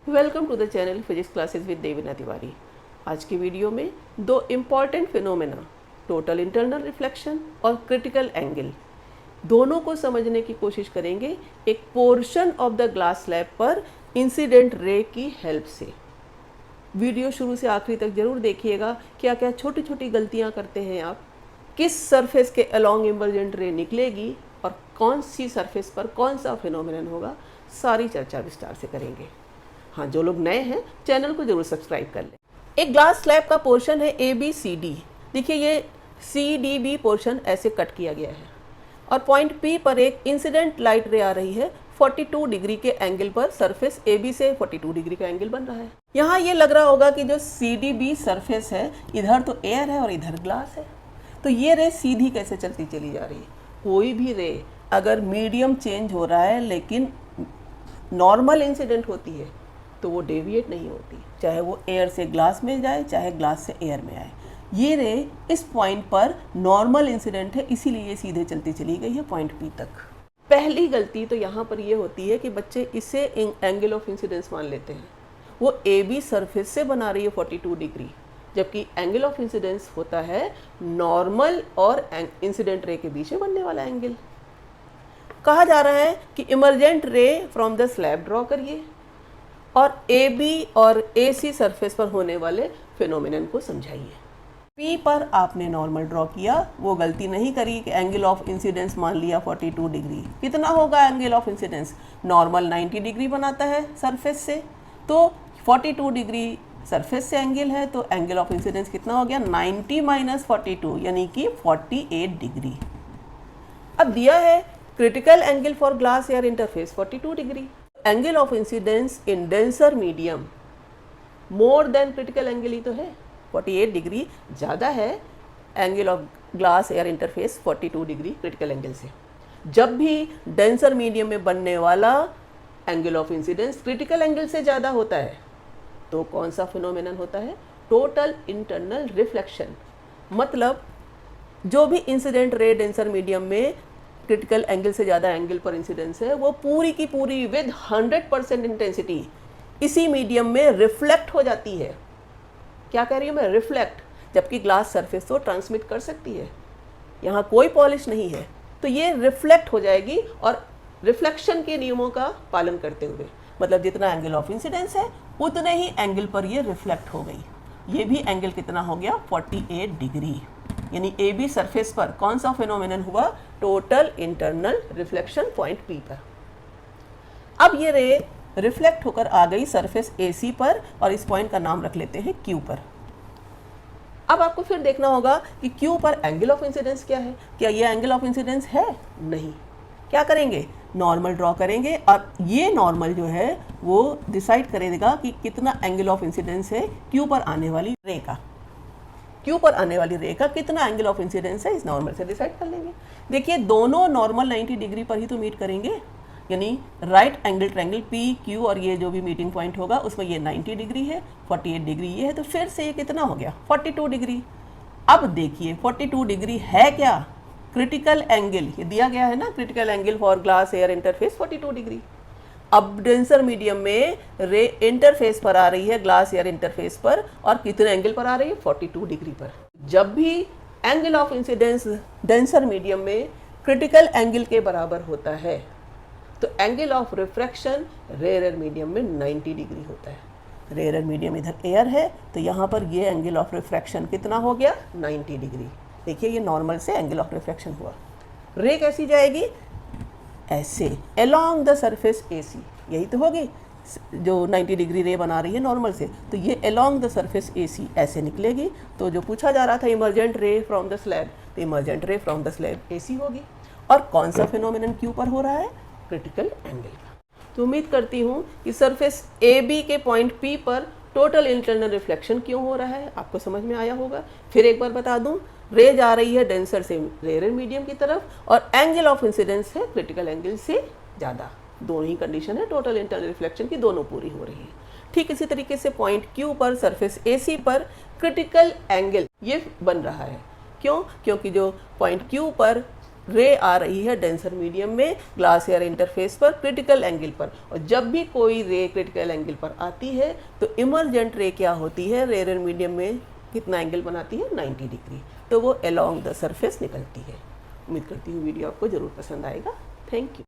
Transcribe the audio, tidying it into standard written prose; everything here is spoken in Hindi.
Welcome to the channel physics classes with Devina Tiwari. आज की वीडियो में दो important phenomena total internal reflection और क्रिटिकल एंगल दोनों को समझने की कोशिश करेंगे एक portion of the glass slab पर इंसिडेंट रे की हेल्प से। वीडियो शुरू से आखिरी तक जरूर देखिएगा। क्या क्या छोटी छोटी गलतियां करते हैं आप, किस सरफेस के अलोंग इमर्जेंट रे निकलेगी और कौन सी सरफेस पर कौन सा फिनोमेनन होगा, सारी चर्चा विस्तार से करेंगे। हाँ, जो लोग नए हैं चैनल को जरूर सब्सक्राइब कर लें। एक ग्लास स्लैब का पोर्शन है ए बी सी डी। देखिए ये सी डी बी पोर्शन ऐसे कट किया गया है और पॉइंट पी पर एक इंसिडेंट लाइट रे आ रही है 42 डिग्री के एंगल पर। सरफेस ए बी से 42 डिग्री का एंगल बन रहा है। यहाँ ये लग रहा होगा कि जो सी डी बी सरफेस है, इधर तो एयर है और इधर ग्लास है, तो ये रे सीधी कैसे चलती चली जा रही है। कोई भी रे अगर मीडियम चेंज हो रहा है लेकिन नॉर्मल इंसिडेंट होती है तो वो डेविएट नहीं होती, चाहे वो एयर से ग्लास में जाए चाहे ग्लास से एयर में आए। ये रे इस पॉइंट पर नॉर्मल इंसिडेंट है, इसीलिए ये सीधे चलती चली गई है पॉइंट पी तक। पहली गलती तो यहाँ पर ये होती है कि बच्चे इसे एंगल ऑफ इंसिडेंस मान लेते हैं। वो ए बी सरफेस से बना रही है 42 डिग्री, जबकि एंगल ऑफ इंसिडेंस होता है नॉर्मल और इंसिडेंट रे के बीच में बनने वाला एंगल। कहा जा रहा है कि emergent ray from the slab draw करिए और ए बी और ए सी सरफेस पर होने वाले फिनोमिनन को समझाइए। पी पर आपने नॉर्मल ड्रॉ किया, वो गलती नहीं करी कि एंगल ऑफ इंसिडेंस मान लिया 42 डिग्री। कितना होगा angle of incidence? Normal 90 degree बनाता है सरफेस से, तो 42 डिग्री सरफेस से एंगल है, तो एंगल ऑफ इंसिडेंस कितना हो गया? 90 माइनस 42 यानी कि 48 डिग्री। अब दिया है critical angle for glass air interface 42 डिग्री। Angle of incidence in denser medium more than critical angle ही तो है, 48 डिग्री ज़्यादा है angle of glass air interface 42 degree critical angle से। जब भी डेंसर मीडियम में बनने वाला angle of incidence critical angle से ज़्यादा होता है तो कौन सा फिनोमेनन होता है? Total internal reflection. मतलब जो भी इंसिडेंट रे डेंसर मीडियम में क्रिटिकल एंगल से ज़्यादा एंगल पर इंसिडेंस है, वो पूरी की पूरी विद 100% इंटेंसिटी इसी मीडियम में रिफ्लेक्ट हो जाती है। क्या कह रही हूँ मैं? रिफ्लेक्ट। जबकि ग्लास सरफेस तो ट्रांसमिट कर सकती है, यहाँ कोई पॉलिश नहीं है, तो ये रिफ्लेक्ट हो जाएगी और रिफ्लेक्शन के नियमों का पालन करते हुए, मतलब जितना एंगल ऑफ इंसिडेंस है उतने ही एंगल पर ये रिफ्लेक्ट हो गई। ये भी एंगल कितना हो गया? 48 डिग्री। यानी ए बी सरफेस पर कौन सा फिनोमेनन हुआ? Total internal reflection point P पर। अब ये रे रिफ्लेक्ट होकर आ गई सरफेस ए सी पर और इस पॉइंट का नाम रख लेते हैं क्यू पर। अब आपको फिर देखना होगा कि क्यू पर एंगल ऑफ इंसिडेंस क्या है। क्या ये एंगल ऑफ इंसिडेंस है? नहीं। क्या करेंगे? नॉर्मल ड्रॉ करेंगे और ये नॉर्मल जो है वो डिसाइड करेगा कि कितना एंगल ऑफ इंसिडेंस है क्यू पर आने वाली रे का। क्यू पर आने वाली रे का कितना एंगल ऑफ इंसिडेंस है इस नॉर्मल से डिसाइड कर लेंगे। देखिए दोनों नॉर्मल 90 डिग्री पर ही तो मीट करेंगे, यानी right angle triangle P Q और ये जो भी मीटिंग पॉइंट होगा उसमें ये 90 डिग्री है, 48 डिग्री ये है, तो फिर से ये कितना हो गया? 42 डिग्री। अब देखिए 42 डिग्री है क्या? Critical angle. ये दिया गया है ना, critical angle for glass air interface 42 degree. अब डेंसर मीडियम में रे इंटरफेस पर आ रही है ग्लास एयर इंटरफेस पर, और कितने एंगल पर आ रही है? 42 डिग्री पर। जब भी angle of incidence denser medium में क्रिटिकल एंगल के बराबर होता है तो angle of refraction rare medium में 90 डिग्री होता है। रेयर मीडियम इधर एयर है तो यहाँ पर ये एंगल ऑफ रिफ्रैक्शन कितना हो गया? 90 डिग्री। देखिए ये नॉर्मल से एंगल ऑफ रिफ्रैक्शन हुआ। रे कैसी जाएगी? ऐसे अलोंग द सरफेस ए सी। यही तो होगी जो 90 डिग्री रे बना रही है नॉर्मल से, तो ये अलोंग द सरफेस ए सी ऐसे निकलेगी। तो जो पूछा जा रहा था emergent ray from the slab, तो emergent ray from the slab A C होगी। और कौन सा फिनोमेनन क्यू पर हो रहा है? क्रिटिकल एंगल का। तो उम्मीद करती हूँ कि सरफेस ए बी के पॉइंट पी पर टोटल इंटरनल रिफ्लेक्शन क्यों हो रहा है आपको समझ में आया होगा। फिर एक बार बता दूं, रे जा रही है डेंसर से रेयर मीडियम की तरफ और एंगल ऑफ इंसिडेंस है क्रिटिकल एंगल से ज़्यादा। दोनों ही कंडीशन है टोटल इंटरनल रिफ्लेक्शन की, दोनों पूरी हो रही है। ठीक इसी तरीके से पॉइंट क्यू पर सरफेस ए सी पर क्रिटिकल एंगल ये बन रहा है। क्यों? क्योंकि जो पॉइंट क्यू पर रे आ रही है डेंसर मीडियम में ग्लास एयर इंटरफेस पर क्रिटिकल एंगल पर, और जब भी कोई रे क्रिटिकल एंगल पर आती है तो इमरजेंट रे क्या होती है, रेयर मीडियम में कितना एंगल बनाती है, 90 डिग्री, तो वो अलोंग द सरफेस निकलती है। उम्मीद करती हूँ वीडियो आपको ज़रूर पसंद आएगा। Thank you.